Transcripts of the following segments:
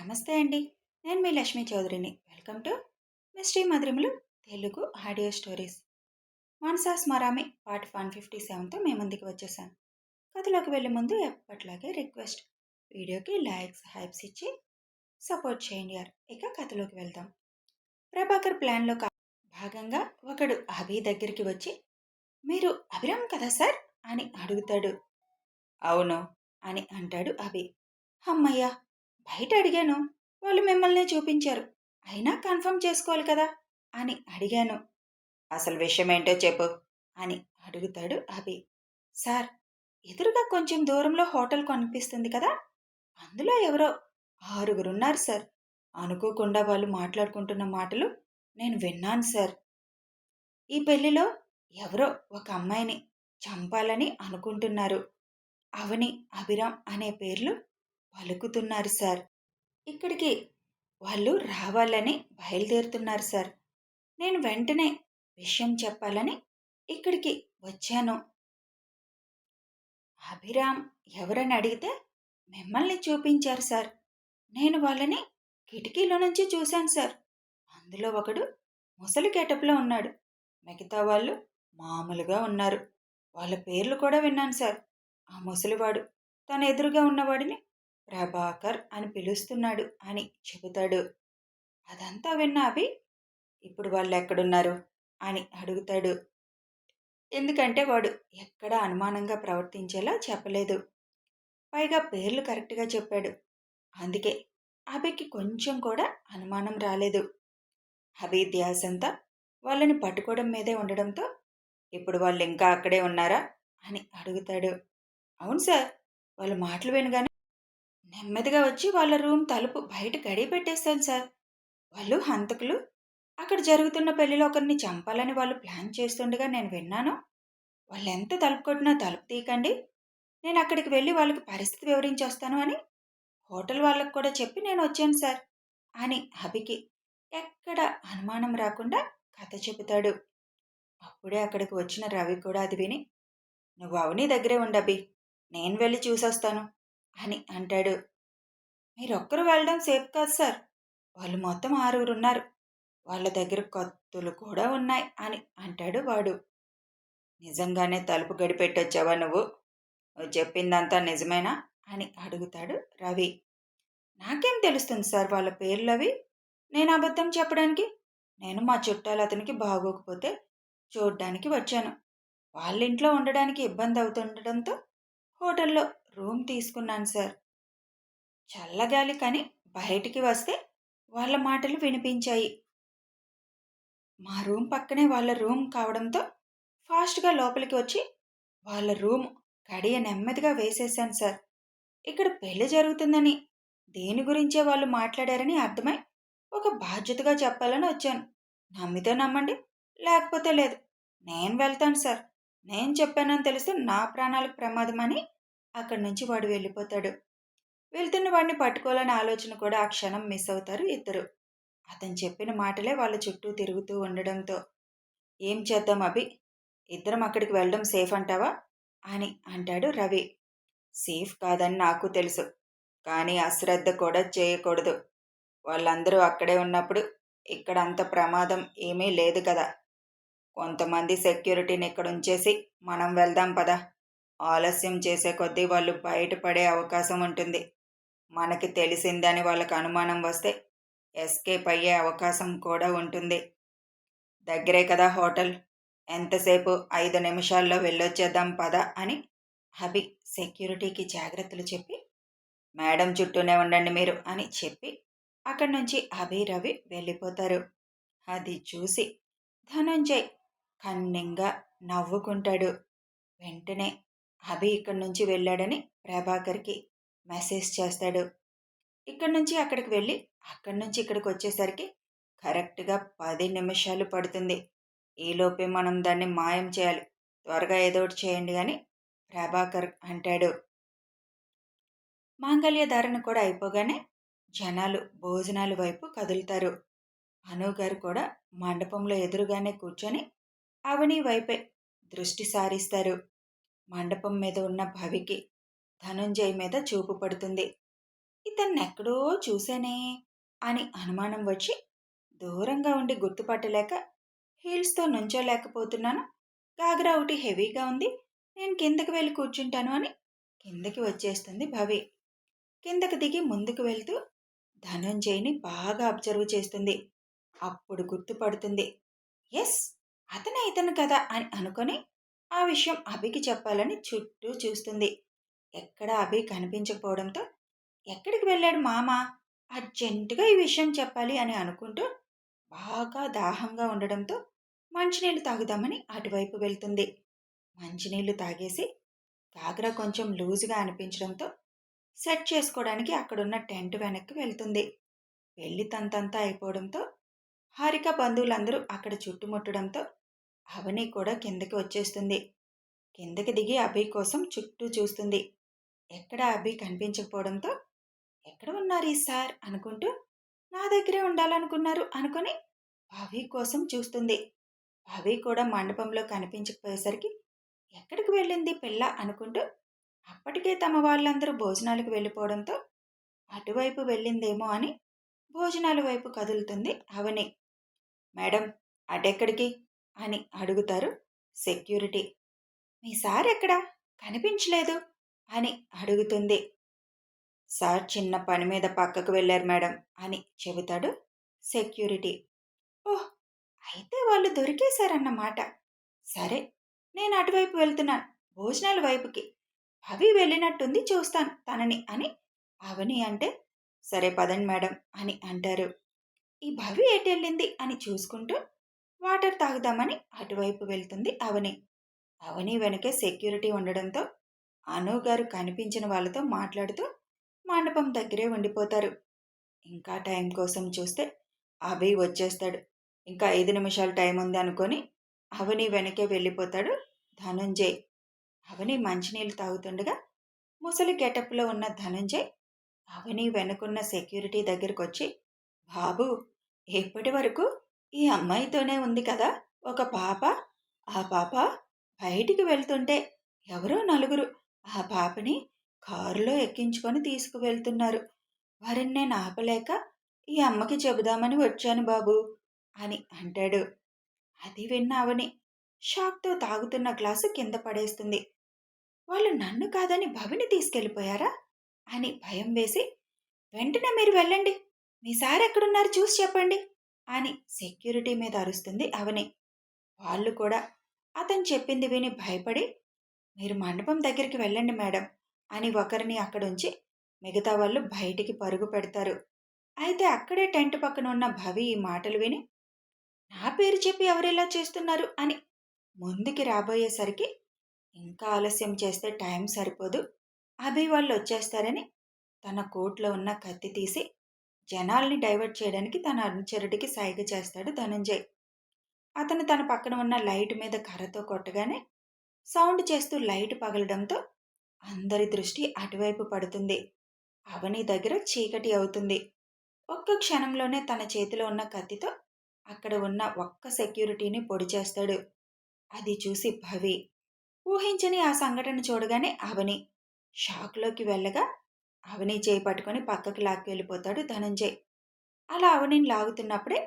నమస్తే అండి. నేను మీ లక్ష్మీ చౌదరిని. Welcome to mystery Madhurimalu Telugu audio stories. Manasa Smarami part 157తో మీ ముందుకు వచ్చేసాను. కథలోకి వెళ్ళే ముందు ఎప్పట్లాగే రిక్వెస్ట్, వీడియోకి లైక్స్ హైప్స్ ఇచ్చి సపోర్ట్ చేయండి యార్. ఇక కథలోకి వెళ్దాం. ప్రభాకర్ ప్లాన్లో భాగంగా ఒకడు అభి దగ్గరికి వచ్చి, మీరు అభిరామ్ కదా సార్ అని అడుగుతాడు. అవును అని అంటాడు అభి. అమ్మయ్య, బయట అడిగాను, వాళ్ళు మిమ్మల్నే చూపించారు, అయినా కన్ఫర్మ్ చేసుకోవాలి కదా అని అడిగాను. అసలు విషయం ఏంటో చెప్పు అని అడుగుతాడు అభి. సార్, ఎదురుగా కొంచెం దూరంలో హోటల్ కనిపిస్తుంది కదా, అందులో ఎవరో 6 సార్. అనుకోకుండా వాళ్ళు మాట్లాడుకుంటున్న మాటలు నేను విన్నాను సార్. ఈ పెళ్లిలో ఎవరో ఒక అమ్మాయిని చంపాలని అనుకుంటున్నారు. అవని, అభిరామ్ అనే పేర్లు పలుకుతున్నారు సార్. ఇక్కడికి వాళ్ళు రావాలని బయలుదేరుతున్నారు సార్. నేను వెంటనే విషయం చెప్పాలని ఇక్కడికి వచ్చాను. అభిరామ్ ఎవరని అడిగితే మిమ్మల్ని చూపించారు సార్. నేను వాళ్ళని కిటికీలో నుంచి చూశాను సార్. అందులో ఒకడు ముసలి గెటప్లో ఉన్నాడు, మిగతా వాళ్ళు మామూలుగా ఉన్నారు. వాళ్ళ పేర్లు కూడా విన్నాను సార్. ఆ ముసలివాడు తన ఎదురుగా ఉన్నవాడిని ప్రభాకర్ అని పిలుస్తున్నాడు అని చెబుతాడు. అదంతా విన్న అభి, ఇప్పుడు వాళ్ళు ఎక్కడున్నారు అని అడుగుతాడు. ఎందుకంటే వాడు ఎక్కడా అనుమానంగా ప్రవర్తించేలా చెప్పలేదు. పైగా పేర్లు కరెక్ట్గా చెప్పాడు. అందుకే అభికి కొంచెం కూడా అనుమానం రాలేదు. అభి ధ్యాసంతా వాళ్ళని పట్టుకోవడం మీదే ఉండడంతో, ఇప్పుడు వాళ్ళు ఇంకా అక్కడే ఉన్నారా అని అడుగుతాడు. అవును సార్, వాళ్ళ మాటలు వినగానే నెమ్మదిగా వచ్చి వాళ్ళ రూమ్ తలుపు బయట గడియ పెట్టేస్తాను సార్. వాళ్ళు హంతకులు. అక్కడ జరుగుతున్న పెళ్లిలో ఒకరిని చంపాలని వాళ్ళు ప్లాన్ చేస్తుండగా నేను విన్నాను. వాళ్ళు ఎంత తలుపు కొట్టినా తలుపు తీయకండి, నేను అక్కడికి వెళ్ళి వాళ్ళకి పరిస్థితి వివరించి వస్తాను అని హోటల్ వాళ్ళకు కూడా చెప్పి నేను వచ్చాను సార్ అని అభికి ఎక్కడ అనుమానం రాకుండా కథ చెబుతాడు. అప్పుడే అక్కడికి వచ్చిన రవి కూడా అది విని, నువ్వు అవని దగ్గరే ఉండబి, నేను వెళ్ళి చూసొస్తాను అని అంటాడు. మీరొక్కరు వెళ్ళడం సేఫ్ కాదు సార్. వాళ్ళు మొత్తం 6 ఉన్నారు. వాళ్ళ దగ్గర కత్తులు కూడా ఉన్నాయి అని అంటాడు వాడు. నిజంగానే తలుపు గడిపెట్టొచ్చావా నువ్వు? నువ్వు చెప్పిందంతా నిజమేనా అని అడుగుతాడు రవి. నాకేం తెలుస్తుంది సార్ వాళ్ళ పేర్లవి, నేను అబద్ధం చెప్పడానికి? నేను మా చుట్టాలు అతనికి బాగోకపోతే చూడ్డానికి వచ్చాను. వాళ్ళ ఇంట్లో ఉండడానికి ఇబ్బంది అవుతుండటంతో హోటల్లో రూమ్ తీసుకున్నాను సార్. చల్లగాలి కని బయటికి వస్తే వాళ్ళ మాటలు వినిపించాయి. మా రూమ్ పక్కనే వాళ్ళ రూమ్ కావడంతో ఫాస్ట్గా లోపలికి వచ్చి వాళ్ళ రూమ్ గడియ నెమ్మదిగా వేసేశాను సార్. ఇక్కడ పెళ్లి జరుగుతుందని, దేని గురించే వాళ్ళు మాట్లాడారని అర్థమై ఒక బాధ్యతగా చెప్పాలని వచ్చాను. నమ్మితే నమ్మండి, లేకపోతే లేదు. నేను వెళ్తాను సార్. నేను చెప్పానని తెలిస్తే నా ప్రాణాలకు ప్రమాదం అని అక్కడి నుంచి వాడు వెళ్ళిపోతాడు. వెళ్తున్న వాడిని పట్టుకోవాలనే ఆలోచన కూడా ఆ క్షణం మిస్ అవుతారు ఇద్దరు. అతను చెప్పిన మాటలే వాళ్ళ చుట్టూ తిరుగుతూ ఉండడంతో, ఏం చేద్దాం అభి, ఇద్దరం అక్కడికి వెళ్ళడం సేఫ్ అంటావా అని అంటాడు రవి. సేఫ్ కాదని నాకు తెలుసు, కానీ అశ్రద్ధ కూడా చేయకూడదు. వాళ్ళందరూ అక్కడే ఉన్నప్పుడు ఇక్కడ అంత ప్రమాదం ఏమీ లేదు కదా. కొంతమంది సెక్యూరిటీని ఇక్కడ ఉంచేసి మనం వెళ్దాం పదా. ఆలస్యం చేసే కొద్దీ వాళ్ళు బయటపడే అవకాశం ఉంటుంది. మనకి తెలిసిందని వాళ్ళకు అనుమానం వస్తే ఎస్కేప్ అయ్యే అవకాశం కూడా ఉంటుంది. దగ్గరే కదా హోటల్, ఎంతసేపు 5 నిమిషాల్లో వెళ్ళొచ్చేద్దాం పద అని అభి సెక్యూరిటీకి జాగ్రత్తలు చెప్పి, మేడం చుట్టూనే ఉండండి మీరు అని చెప్పి అక్కడి నుంచి అభి రవి వెళ్ళిపోతారు. అది చూసి ధనుంజయ్ కన్నింగా నవ్వుకుంటాడు. వెంటనే అభి ఇక్కడి నుంచి వెళ్ళాడని ప్రభాకర్కి మెసేజ్ చేస్తాడు. ఇక్కడి నుంచి అక్కడికి వెళ్ళి అక్కడి నుంచి ఇక్కడికి వచ్చేసరికి కరెక్ట్గా 10 నిమిషాలు పడుతుంది. ఈలోపే మనం దాన్ని మాయం చేయాలి, త్వరగా ఏదో ఒకటి చేయండి అని ప్రభాకర్ అంటాడు. మాంగళ్య ధారణ కూడా అయిపోగానే జనాలు భోజనాల వైపు కదులుతారు. అనుగారు కూడా మండపంలో ఎదురుగానే కూర్చొని అవని వైపే దృష్టి సారిస్తారు. మండపం మీద ఉన్న భవికి ధనుంజయ్ మీద చూపు పడుతుంది. ఇతన్నెక్కడో చూశానే అని అనుమానం వచ్చి దూరంగా ఉండి గుర్తుపట్టలేక హీల్స్తో నుంచోలేకపోతున్నాను. గాగ్రా ఒకటి హెవీగా ఉంది. నేను కిందకి వెళ్ళి కూర్చుంటాను అని కిందకి వచ్చేస్తుంది భవి. కిందకి దిగి ముందుకు వెళ్తూ ధనంజయ్ని బాగా అబ్జర్వ్ చేస్తుంది. అప్పుడు గుర్తుపడుతుంది. ఎస్, అతనే ఇతను కదా అని అనుకొని ఆ విషయం అభికి చెప్పాలని చుట్టూ చూస్తుంది. ఎక్కడా అభి కనిపించకపోవడంతో ఎక్కడికి వెళ్ళాడు మామ, అర్జెంటుగా ఈ విషయం చెప్పాలి అని అనుకుంటూ బాగా దాహంగా ఉండడంతో మంచినీళ్ళు తాగుదామని అటువైపు వెళ్తుంది. మంచినీళ్లు తాగేసి గాగ్రా కొంచెం లూజుగా అనిపించడంతో సెట్ చేసుకోవడానికి అక్కడున్న టెంట్ వెనక్కి వెళ్తుంది. పెళ్లి తంతంతా అయిపోవడంతో హారిక బంధువులందరూ అక్కడ చుట్టుముట్టడంతో అవని కూడా కిందకి వచ్చేస్తుంది. కిందకి దిగి అభి కోసం చుట్టూ చూస్తుంది. ఎక్కడ అభి కనిపించకపోవడంతో ఎక్కడ ఉన్నారు ఈ సార్ అనుకుంటూ నా దగ్గరే ఉండాలనుకున్నారు అనుకొని భవి కోసం చూస్తుంది. భవి కూడా మండపంలో కనిపించకపోయేసరికి ఎక్కడికి వెళ్ళింది పిల్ల అనుకుంటూ అప్పటికే తమ వాళ్ళందరూ భోజనాలకు వెళ్ళిపోవడంతో అటువైపు వెళ్ళిందేమో అని భోజనాల వైపు కదులుతుంది అవని. మేడం, అటెక్కడికి అని అడుగుతారు సెక్యూరిటీ. మీ సార్ ఎక్కడా కనిపించలేదు అని అడుగుతుంది. సార్ చిన్న పని మీద పక్కకు వెళ్ళారు మేడం అని చెబుతాడు సెక్యూరిటీ. ఓహ్, అయితే వాళ్ళు దొరికేశారన్నమాట. సరే, నేను అటువైపు వెళ్తున్నాను, భోజనాల వైపుకి. అవి వెళ్ళినట్టుంది, చూస్తాను తనని అని అవని అంటే, సరే పదండి మేడం అని అంటారు. ఈ భవి ఎటెళ్ళింది అని చూసుకుంటూ వాటర్ తాగుదామని అటువైపు వెళ్తుంది అవని. అవని వెనకే సెక్యూరిటీ ఉండడంతో అను గారు కనిపించిన వాళ్ళతో మాట్లాడుతూ మండపం దగ్గరే ఉండిపోతారు. ఇంకా టైం కోసం చూస్తే అభి వచ్చేస్తాడు. ఇంకా 5 నిమిషాలు టైం ఉంది అనుకొని అవని వెనకే వెళ్ళిపోతాడు ధనుంజయ్. అవని మంచినీళ్ళు తాగుతుండగా ముసలి గెటప్లో ఉన్న ధనుంజయ్ అవని వెనుకున్న సెక్యూరిటీ దగ్గరకు వచ్చి, బాబు, ఎప్పటి వరకు ఈ అమ్మాయితోనే ఉంది కదా ఒక పాప. ఆ పాప బయటికి వెళ్తుంటే ఎవరో నలుగురు ఆ పాపని కారులో ఎక్కించుకొని తీసుకువెళ్తున్నారు. వారిని నేను ఆపలేక ఈ అమ్మకి చెబుదామని వచ్చాను బాబు అని అంటాడు. అది విన్న అవని షాక్తో తాగుతున్న గ్లాసు కింద పడేస్తుంది. వాళ్ళు నన్ను కాదని భవిని తీసుకెళ్ళిపోయారా అని భయం వేసి, వెంటనే మీరు వెళ్ళండి, మీ సార్ ఎక్కడున్నారు చూసి చెప్పండి అని సెక్యూరిటీ మీద అరుస్తుంది అవని. వాళ్ళు కూడా అతను చెప్పింది విని భయపడి, మీరు మండపం దగ్గరికి వెళ్ళండి మేడం అని ఒకరిని అక్కడుంచి మిగతా వాళ్ళు బయటికి పరుగు పెడతారు. అయితే అక్కడే టెంట్ పక్కన ఉన్న భవి ఈ మాటలు విని, నా పేరు చెప్పి ఎవరిలా చేస్తున్నారు అని ముందుకి రాబోయేసరికి ఇంకా ఆలస్యం చేస్తే టైం సరిపోదు, అభి వాళ్ళు వచ్చేస్తారని తన కోట్లో ఉన్న కత్తి తీసి జనాల్ని డైవర్ట్ చేయడానికి తన అనుచరుడికి సైగ చేస్తాడు ధనంజయ్. అతను తన పక్కన ఉన్న లైట్ మీద కర్రతో కొట్టగానే సౌండ్ చేస్తూ లైట్ పగలడంతో అందరి దృష్టి అటువైపు పడుతుంది. అవని దగ్గర చీకటి అవుతుంది. ఒక్క క్షణంలోనే తన చేతిలో ఉన్న కత్తితో అక్కడ ఉన్న ఒక్క సెక్యూరిటీని పొడి చేస్తాడు. అది చూసి భవి ఊహించని ఆ సంఘటన చూడగానే అవని షాక్లోకి వెళ్ళగా అవని చేయి పట్టుకొని పక్కకి లాక్కెళ్ళిపోతాడు ధనంజయ్. అలా అవనిని లాగుతున్నప్పుడే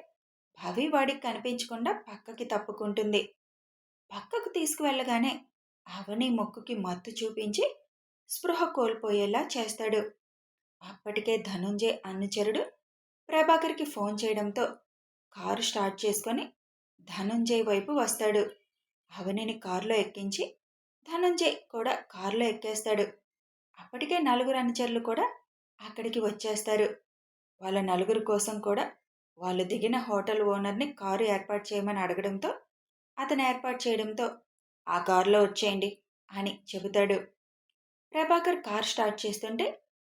భవి వాడికి కనిపించకుండా పక్కకి తప్పుకుంటుంది. పక్కకు తీసుకువెళ్ళగానే అవని ముక్కుకి మత్తు చూపించి స్పృహ కోల్పోయేలా చేస్తాడు. అప్పటికే ధనుంజయ్ అనుచరుడు ప్రభాకర్కి ఫోన్ చేయడంతో కారు స్టార్ట్ చేసుకొని ధనుంజయ్ వైపు వస్తాడు. అవనిని కారులో ఎక్కించి ధనుంజయ్ కూడా కారులో ఎక్కేస్తాడు. అప్పటికే నలుగురు అనుచరులు కూడా అక్కడికి వచ్చేస్తారు. వాళ్ళ నలుగురు కోసం కూడా వాళ్ళు దిగిన హోటల్ ఓనర్ని కారు ఏర్పాటు చేయమని అడగడంతో అతను ఏర్పాటు చేయడంతో ఆ కారులో వచ్చేయండి అని చెబుతాడు. ప్రభాకర్ కార్ స్టార్ట్ చేస్తుంటే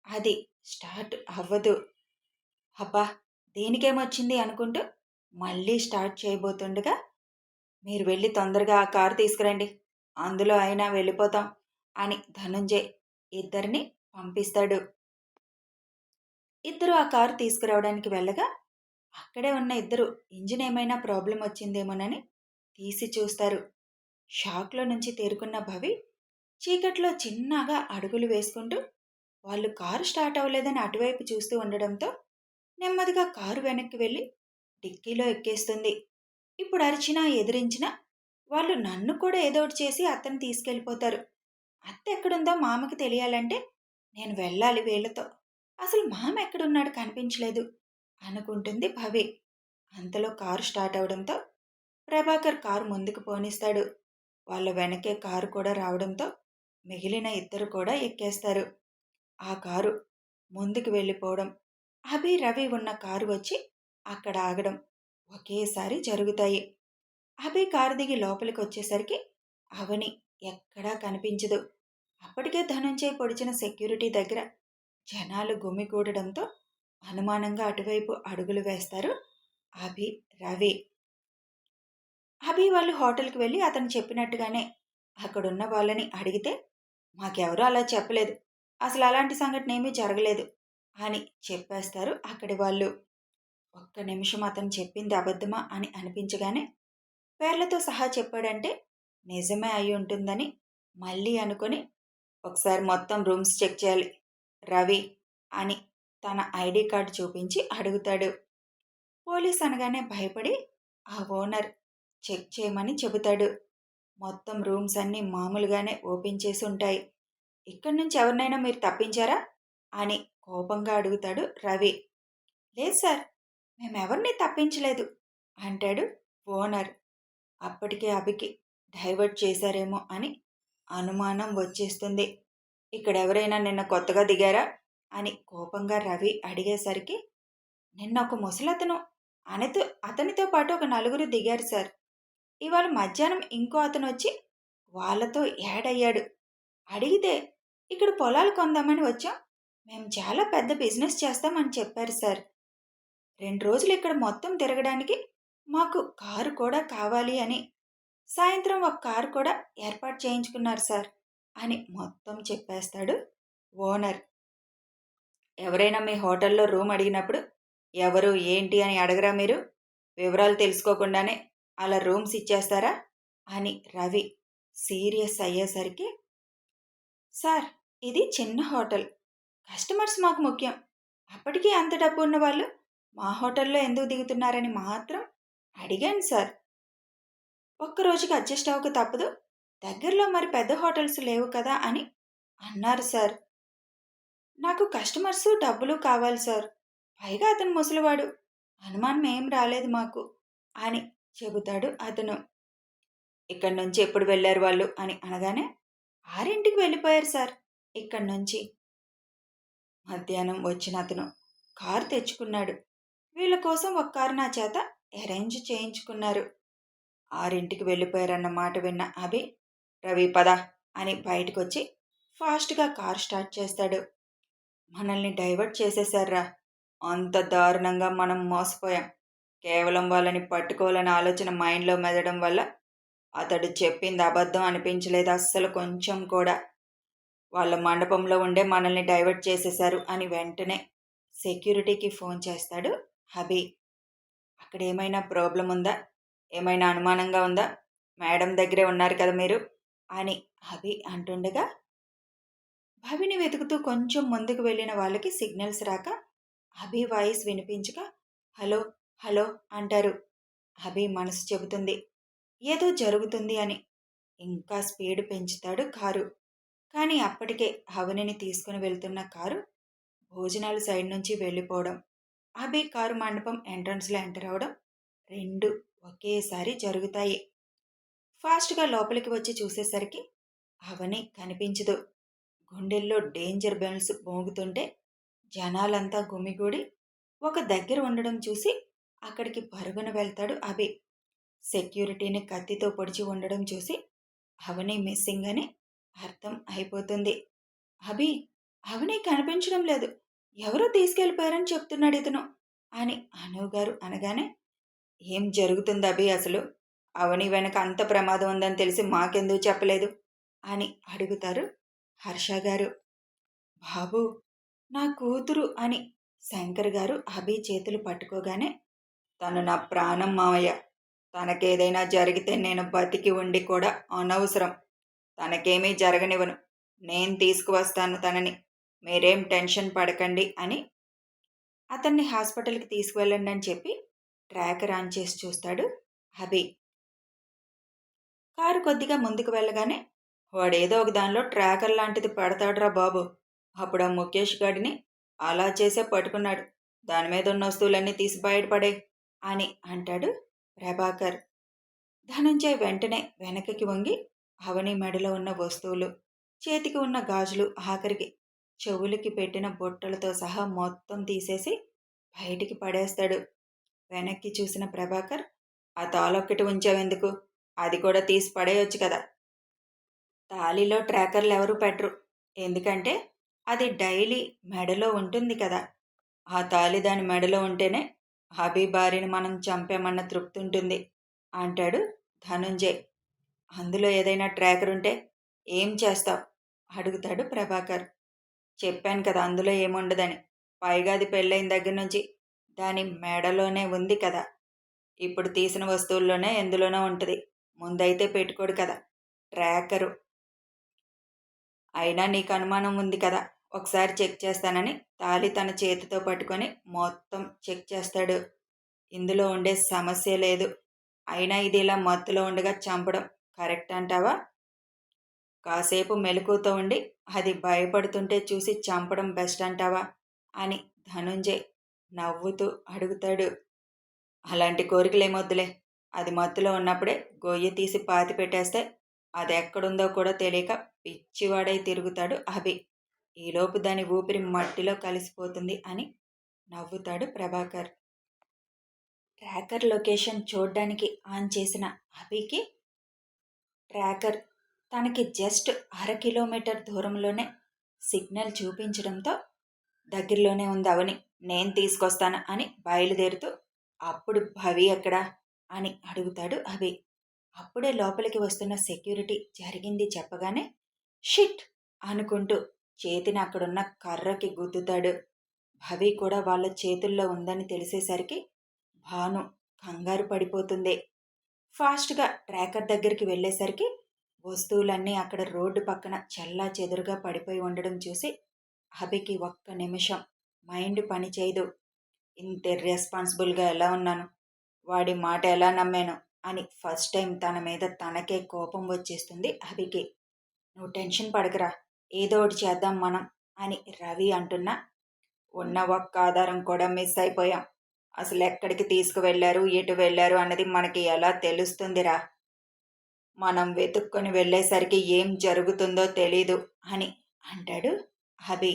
అది స్టార్ట్ అవ్వదు. అబ్బా, దీనికేమొచ్చింది అనుకుంటూ మళ్ళీ స్టార్ట్ చేయబోతుండగా, మీరు వెళ్ళి తొందరగా ఆ కారు తీసుకురండి, అందులో అయినా వెళ్ళిపోతాం అని ధనుంజయ్ ఇద్దరిని పంపిస్తాడు. ఇద్దరు ఆ కారు తీసుకురావడానికి వెళ్ళగా అక్కడే ఉన్న ఇద్దరు ఇంజిన్ ఏమైనా ప్రాబ్లం వచ్చిందేమోనని తీసి చూస్తారు. షాక్లో నుంచి తేరుకున్న భవి చీకట్లో చిన్నగా అడుగులు వేసుకుంటూ వాళ్ళు కారు స్టార్ట్ అవ్వలేదని అటువైపు చూస్తూ ఉండడంతో నెమ్మదిగా కారు వెనక్కి వెళ్ళి డిక్కీలో ఎక్కేస్తుంది. ఇప్పుడు అరిచినా, ఎదిరించినా వాళ్ళు నన్ను కూడా ఏదోటి చేసి అత్తని తీసుకెళ్ళిపోతారు. అత్త ఎక్కడుందో మామకి తెలియాలంటే నేను వెళ్ళాలి వీళ్ళతో. అసలు మామ ఎక్కడున్నాడు కనిపించలేదు అనుకుంటుంది భవి. అంతలో కారు స్టార్ట్ అవడంతో ప్రభాకర్ కారు ముందుకు పోనిస్తాడు. వాళ్ళ వెనకే కారు కూడా రావడంతో మిగిలిన ఇద్దరు కూడా ఎక్కేస్తారు. ఆ కారు ముందుకు వెళ్ళిపోవడం, అభి, రవి ఉన్న కారు వచ్చి అక్కడ ఆగడం ఒకేసారి జరుగుతాయి. అభి కారు దిగి లోపలికి వచ్చేసరికి అవని ఎక్కడా కనిపించదు. అప్పటికే ధనుంజయ్ పొడిచిన సెక్యూరిటీ దగ్గర జనాలు గుమిగూడడంతో అనుమానంగా అటువైపు అడుగులు వేస్తారు అభి, రవి. అభి వాళ్ళు హోటల్కి వెళ్ళి అతను చెప్పినట్టుగానే అక్కడున్న వాళ్ళని అడిగితే మాకెవరూ అలా చెప్పలేదు, అసలు అలాంటి సంఘటన ఏమీ జరగలేదు అని చెప్పేస్తారు అక్కడి వాళ్ళు. ఒక్క నిమిషం అతను చెప్పింది అబద్ధమా అని అనిపించగానే పేర్లతో సహా చెప్పాడంటే నిజమే అయి ఉంటుందని మళ్ళీ అనుకొని ఒకసారి మొత్తం రూమ్స్ చెక్ చేయాలి రవి అని తన ఐడి కార్డు చూపించి అడుగుతాడు. పోలీస్ అనగానే భయపడి ఆ ఓనర్ చెక్ చేయమని చెబుతాడు. మొత్తం రూమ్స్ అన్నీ మామూలుగానే ఓపెన్ చేసి ఉంటాయి. ఇక్కడి నుంచి ఎవరినైనా మీరు తప్పించారా అని కోపంగా అడుగుతాడు రవి. లేదు సార్, మేమెవరిని తప్పించలేదు అంటాడు ఓనర్. అప్పటికే అభికి డైవర్ట్ చేశారేమో అని అనుమానం వచ్చేస్తుంది. ఇక్కడెవరైనా నిన్న కొత్తగా దిగారా అని కోపంగా రవి అడిగేసరికి నిన్న ఒక ముసలతను అతనితో పాటు ఒక నలుగురు దిగారు సార్. ఇవాళ మధ్యాహ్నం ఇంకో అతను వచ్చి వాళ్ళతో యాడ్ అయ్యాడు. అడిగితే ఇక్కడ పొలాలు కొందామని వచ్చాం, మేము చాలా పెద్ద బిజినెస్ చేస్తామని చెప్పారు సార్. 2 రోజులు ఇక్కడ మొత్తం తిరగడానికి మాకు కారు కూడా కావాలి అని సాయంత్రం ఒక కారు కూడా ఏర్పాటు చేయించుకున్నారు సార్ అని మొత్తం చెప్పేస్తాడు ఓనర్. ఎవరైనా మీ హోటల్లో రూమ్ అడిగినప్పుడు ఎవరు ఏంటి అని అడగరా మీరు? వివరాలు తెలుసుకోకుండానే అలా రూమ్స్ ఇచ్చేస్తారా అని రవి సీరియస్ అయ్యేసరికి సార్, ఇది చిన్న హోటల్, కస్టమర్స్ మాకు ముఖ్యం. అప్పటికీ అంత డబ్బు ఉన్న వాళ్ళు మా హోటల్లో ఎందుకు దిగుతున్నారని మాత్రం అడిగాను సార్. ఒక్కరోజుకి అడ్జస్ట్ అవ్వక తప్పదు, దగ్గరలో మరి పెద్ద హోటల్స్ లేవు కదా అని అన్నారు సార్. నాకు కస్టమర్స్ డబ్బులు కావాలి సార్, పైగా అతను ముసలివాడు, అనుమానం ఏం రాలేదు మాకు అని చెబుతాడు అతను. ఇక్కడి నుంచి ఎప్పుడు వెళ్ళారు వాళ్ళు అని అనగానే 6ంటికి వెళ్ళిపోయారు సార్ ఇక్కడి నుంచి. మధ్యాహ్నం వచ్చిన అతను కారు తెచ్చుకున్నాడు. వీళ్ళ కోసం ఒక కారు నా చేత అరేంజ్ చేయించుకున్నారు. 6ంటికి వెళ్ళిపోయారన్న మాట విన్న అభి, రవి పద అని బయటకు వచ్చి ఫాస్ట్గా కారు స్టార్ట్ చేస్తాడు. మనల్ని డైవర్ట్ చేసేశారా, అంత దారుణంగా మనం మోసపోయాం. కేవలం వాళ్ళని పట్టుకోవాలనే ఆలోచన మైండ్లో మెదడం వల్ల అతడు చెప్పింది అబద్ధం అనిపించలేదు అస్సలు కొంచెం కూడా. వాళ్ళ మండపంలో ఉండే మనల్ని డైవర్ట్ చేసేశారు అని వెంటనే సెక్యూరిటీకి ఫోన్ చేస్తాడు అభి. అక్కడ ఏమైనా ప్రాబ్లం ఉందా, ఏమైనా అనుమానంగా ఉందా, మేడం దగ్గరే ఉన్నారు కదా మీరు అని అభి అంటుండగా భవిని వెతుకుతూ కొంచెం ముందుకు వెళ్ళిన వాళ్ళకి సిగ్నల్స్ రాక అభి వాయిస్ వినిపించక హలో హలో అంటారు. అభి మనసు చెబుతుంది ఏదో జరుగుతుంది అని. ఇంకా స్పీడ్ పెంచుతాడు కారు. కానీ అప్పటికే అవనిని తీసుకుని వెళ్తున్న కారు భోజనాల సైడ్ నుంచి వెళ్ళిపోవడం, అభి కారు మండపం ఎంట్రన్స్లో ఎంటర్ అవడం రెండు ఒకేసారి జరుగుతాయి. ఫాస్ట్గా లోపలికి వచ్చి చూసేసరికి అవని కనిపించదు. గుండెల్లో డేంజర్ బెల్స్ మోగుతుంటే జనాలంతా గుమిగూడి ఒక దగ్గర ఉండడం చూసి అక్కడికి పరుగున వెళ్తాడు అభి. సెక్యూరిటీని కత్తితో పొడిచి ఉండడం చూసి అవని మిస్సింగ్ అని అర్థం అయిపోతుంది. అభి, అవని కనిపించడం లేదు, ఎవరో తీసుకెళ్ళిపోయారని చెప్తున్నాడు ఇతను అని అనుగారు అనగానే ఏం జరుగుతుంది అభి అసలు? అవని వెనక అంత ప్రమాదం ఉందని తెలిసి మాకెందుకు చెప్పలేదు అని అడుగుతారు హర్ష గారు. బాబు, నా కూతురు అని శంకర్ గారు అభి చేతులు పట్టుకోగానే తను నా ప్రాణం మావయ్య, తనకేదైనా జరిగితే నేను బతికి ఉండి కూడా అనవసరం, తనకేమీ జరగనివ్వను, నేను తీసుకువస్తాను తనని మీరేం టెన్షన్ పడకండి అని అతన్ని హాస్పిటల్కి తీసుకువెళ్ళండి అని చెప్పి ట్రాకర్ ఆన్ చేసి చూస్తాడు అభి. కారు కొద్దిగా ముందుకు వెళ్ళగానే, వాడేదో ఒక దానిలో ట్రాకర్ లాంటిది పెడతాడురా బాబు. అప్పుడు ఆ ముఖేష్ గాడిని అలా చేసే పట్టుకున్నాడు. దాని మీద ఉన్న వస్తువులన్నీ తీసి బయటపడే అని అంటాడు ప్రభాకర్. ధనుంజయ్ వెంటనే వెనక్కి వంగి అవని మెడలో ఉన్న వస్తువులు, చేతికి ఉన్న గాజులు, ఆఖరికి చెవులకి పెట్టిన బుట్టలతో సహా మొత్తం తీసేసి బయటికి పడేస్తాడు. వెనక్కి చూసిన ప్రభాకర్, ఆ తాళొక్కటి ఉంచావెందుకు? అది కూడా తీసి పడేయొచ్చు కదా. తాళిలో ట్రాకర్లు ఎవరు పెట్టరు. ఎందుకంటే అది డైలీ మెడలో ఉంటుంది కదా. ఆ తాళి దాని మెడలో ఉంటేనే హబీ భార్యని మనం చంపామన్న తృప్తి ఉంటుంది అంటాడు ధనుంజయ్. అందులో ఏదైనా ట్రాకర్ ఉంటే ఏం చేస్తావు అడుగుతాడు ప్రభాకర్. చెప్పాను కదా అందులో ఏముండదని. పైగా అది పెళ్ళైన దగ్గర నుంచి దాని మెడలోనే ఉంది కదా. ఇప్పుడు తీసిన వస్తువుల్లోనే ఎందులోనో ఉంటుంది. ముందైతే పెట్టుకోడు కదా ట్రాకరు. అయినా నీకు అనుమానం ఉంది కదా, ఒకసారి చెక్ చేస్తానని తాళి తన చేతితో పట్టుకొని మొత్తం చెక్ చేస్తాడు. ఇందులో ఉండే సమస్య లేదు. అయినా ఇది ఇలా మత్తులో ఉండగా చంపడం కరెక్ట్ అంటావా? కాసేపు మెలకువతో ఉండి అది భయపడుతుంటే చూసి చంపడం బెస్ట్ అంటావా అని ధనుంజయ్ నవ్వుతూ అడుగుతాడు. అలాంటి కోరికలేమొద్దులే. అది మత్తులో ఉన్నప్పుడే గొయ్యి తీసి పాతి పెట్టేస్తే అది ఎక్కడుందో కూడా తెలియక పిచ్చివాడై తిరుగుతాడు అభి. ఈలోపు దాని ఊపిరి మట్టిలో కలిసిపోతుంది అని నవ్వుతాడు ప్రభాకర్. ట్రాకర్ లొకేషన్ చూడ్డానికి ఆన్ చేసిన అభికి ట్రాకర్ తనకి జస్ట్ 1/2 కిలోమీటర్ దూరంలోనే సిగ్నల్ చూపించడంతో దగ్గరలోనే ఉంది అవని, నేను తీసుకొస్తాను అని బయలుదేరుతూ, అప్పుడు భవి ఎక్కడా అని అడుగుతాడు అభి. అప్పుడే లోపలికి వస్తున్న సెక్యూరిటీ జరిగింది చెప్పగానే షిట్ అనుకుంటూ చేతిని అక్కడున్న కర్రకి గుద్దుతాడు. భవి కూడా వాళ్ళ చేతుల్లో ఉందని తెలిసేసరికి భాను కంగారు పడిపోతుంది. ఫాస్ట్గా ట్రాకర్ దగ్గరికి వెళ్ళేసరికి వస్తువులన్నీ అక్కడ రోడ్డు పక్కన చెల్లా చెదురుగా పడిపోయి ఉండడం చూసి అభికి ఒక్క నిమిషం మైండ్ పనిచేయదు. ఇంత ఇర్రెస్పాన్సిబుల్గా ఎలా ఉన్నాను, వాడి మాట ఎలా నమ్మాను అని ఫస్ట్ టైం తన మీద తనకే కోపం వచ్చేస్తుంది అభికి. నువ్వు టెన్షన్ పడకరా, ఏదో ఒకటి చేద్దాం మనం అని రవి అంటున్నా, ఉన్న ఒక్క ఆధారం కూడా మిస్ అయిపోయాం. అసలు ఎక్కడికి తీసుకువెళ్ళారు, ఎటు వెళ్ళారు అన్నది మనకి ఎలా తెలుస్తుందిరా? మనం వెతుక్కొని వెళ్ళేసరికి ఏం జరుగుతుందో తెలీదు అని అంటాడు అభి.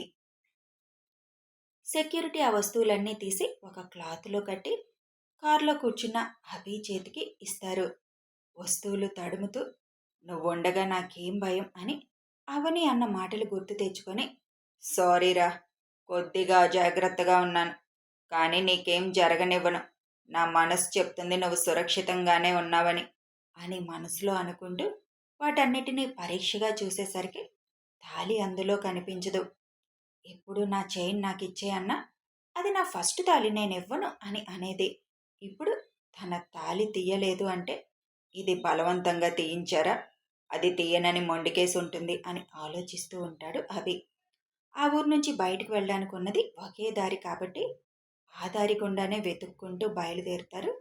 సెక్యూరిటీ ఆ వస్తువులన్నీ తీసి ఒక క్లాత్లో కట్టి కారులో కూర్చున్న అభి చేతికి ఇస్తారు. వస్తువులు తడుముతూ, నువ్వుండగా నాకేం భయం అని అవని అన్న మాటలు గుర్తు తెచ్చుకొని, సారీరా, కొద్దిగా జాగ్రత్తగా ఉన్నాను, కానీ నీకేం జరగనివ్వను. నా మనసు చెప్తుంది నువ్వు సురక్షితంగానే ఉన్నావని అని మనసులో అనుకుంటూ వాటన్నిటినీ పరీక్షగా చూసేసరికి తాళి అందులో కనిపించదు. ఎప్పుడు నా చైన్ నాకు ఇచ్చే అన్నా అది నా ఫస్ట్ తాళి, నేనివ్వను అని అనేది. ఇప్పుడు తన తాళి తీయలేదు అంటే ఇది బలవంతంగా తీయించారా, అది తీయనని మొండికేసి ఉంటుంది అని ఆలోచిస్తూ ఉంటాడు అభి. ఆ ఊరు నుంచి బయటకు వెళ్ళడానికి ఉన్నది ఒకే దారి కాబట్టి ఆ దారి గుండానే వెతుక్కుంటూ బయలుదేరుతారు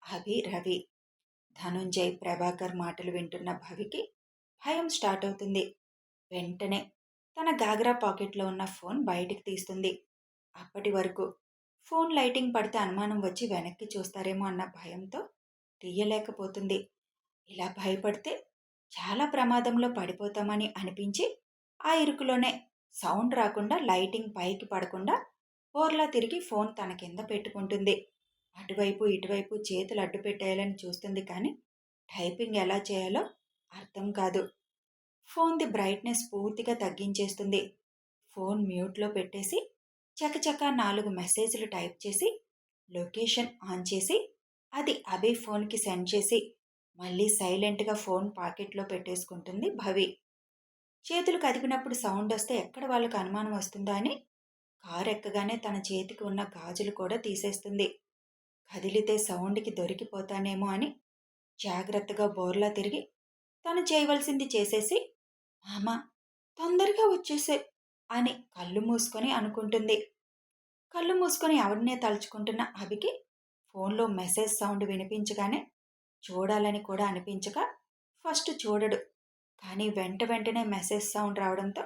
అభి, రవి. ధనుంజయ్, ప్రభాకర్ మాటలు వింటున్న భవికి భయం స్టార్ట్ అవుతుంది. వెంటనే తన గాగ్రా పాకెట్లో ఉన్న ఫోన్ బయటికి తీస్తుంది. అప్పటి వరకు ఫోన్ లైటింగ్ పడితే అనుమానం వచ్చి వెనక్కి చూస్తారేమో అన్న భయంతో తీయలేకపోతుంది. ఇలా భయపడితే చాలా ప్రమాదంలో పడిపోతామని అనిపించి ఆ ఇరుకులోనే సౌండ్ రాకుండా లైటింగ్ పైకి పడకుండా బోర్లా తిరిగి ఫోన్ తన కింద పెట్టుకుంటుంది. అటువైపు ఇటువైపు చేతులు అడ్డు పెట్టేయాలని చూస్తుంది కానీ టైపింగ్ ఎలా చేయాలో అర్థం కాదు. ఫోన్ది బ్రైట్నెస్ పూర్తిగా తగ్గించేస్తుంది. ఫోన్ మ్యూట్లో పెట్టేసి చకచకా 4 మెసేజ్లు టైప్ చేసి లొకేషన్ ఆన్ చేసి అది అభి ఫోన్కి సెండ్ చేసి మళ్ళీ సైలెంట్గా ఫోన్ పాకెట్లో పెట్టేసుకుంటుంది భవి. చేతులు కదిపినప్పుడు సౌండ్ వస్తే ఎక్కడ వాళ్ళకు అనుమానం వస్తుందా అని కారు ఎక్కగానే తన చేతికి ఉన్న గాజులు కూడా తీసేస్తుంది. కదిలితే సౌండ్కి దొరికిపోతానేమో అని జాగ్రత్తగా బోర్లా తిరిగి తను చేయవలసింది చేసేసి, మామ తొందరగా వచ్చేసే అని కళ్ళు మూసుకొని అనుకుంటుంది. కళ్ళు మూసుకొని ఎవరినే తలుచుకుంటున్న అభికి ఫోన్లో మెసేజ్ సౌండ్ వినిపించగానే చూడాలని కూడా అనిపించక ఫస్ట్ చూడడు. కానీ వెంటనే మెసేజ్ సౌండ్ రావడంతో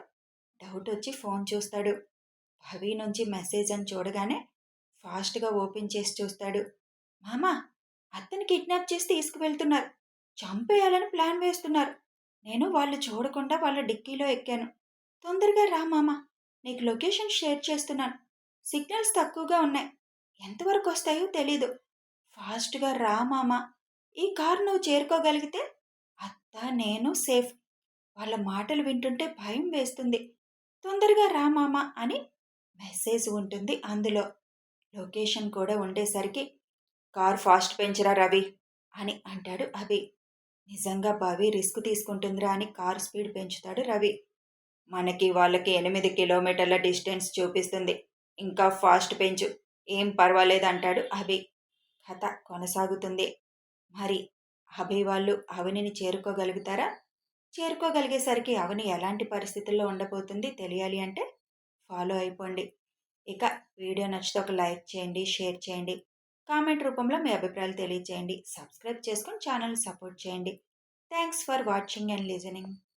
డౌట్ వచ్చి ఫోన్ చూస్తాడు. భవి నుంచి మెసేజ్ అని చూడగానే ఫాస్ట్గా ఓపెన్ చేసి చూస్తాడు. మామా, అత్తని కిడ్నాప్ చేసి తీసుకువెళ్తున్నారు. చంపేయాలని ప్లాన్ వేస్తున్నారు. నేను వాళ్ళు చూడకుండా వాళ్ళ డిక్కీలో ఎక్కాను. తొందరగా రా మామా, నీకు లొకేషన్ షేర్ చేస్తున్నాను. సిగ్నల్స్ తక్కువగా ఉన్నాయి. ఎంతవరకు వస్తాయో తెలీదు. ఫాస్ట్గా రా మామా. ఈ కారు నువ్వు చేరుకోగలిగితే అత్త నేను సేఫ్. వాళ్ళ మాటలు వింటుంటే భయం వేస్తుంది. తొందరగా రా మామా అని మెసేజ్ ఉంటుంది అందులో. లొకేషన్ కూడా ఉండేసరికి కార్ ఫాస్ట్ పెంచరా రవి అని అంటాడు అభి. నిజంగా భవి రిస్క్ తీసుకుంటుందిరా అని కారు స్పీడ్ పెంచుతాడు రవి. మనకి వాళ్ళకి 8 కిలోమీటర్ల డిస్టెన్స్ చూపిస్తుంది. ఇంకా ఫాస్ట్ పెంచు, ఏం పర్వాలేదు అంటాడు అభి. కథ కొనసాగుతుంది. మరి అభి వాళ్ళు అవనిని చేరుకోగలుగుతారా? చేరుకోగలిగేసరికి అవని ఎలాంటి పరిస్థితుల్లో ఉండబోతుంది తెలియాలి అంటే ఫాలో అయిపోండి. ఇక వీడియో నచ్చితే ఒక లైక్ చేయండి, షేర్ చేయండి, కామెంట్ రూపంలో మీ అభిప్రాయాలు తెలియచేయండి. సబ్స్క్రైబ్ చేసుకొని ఛానల్ని సపోర్ట్ చేయండి. Thanks for watching and listening.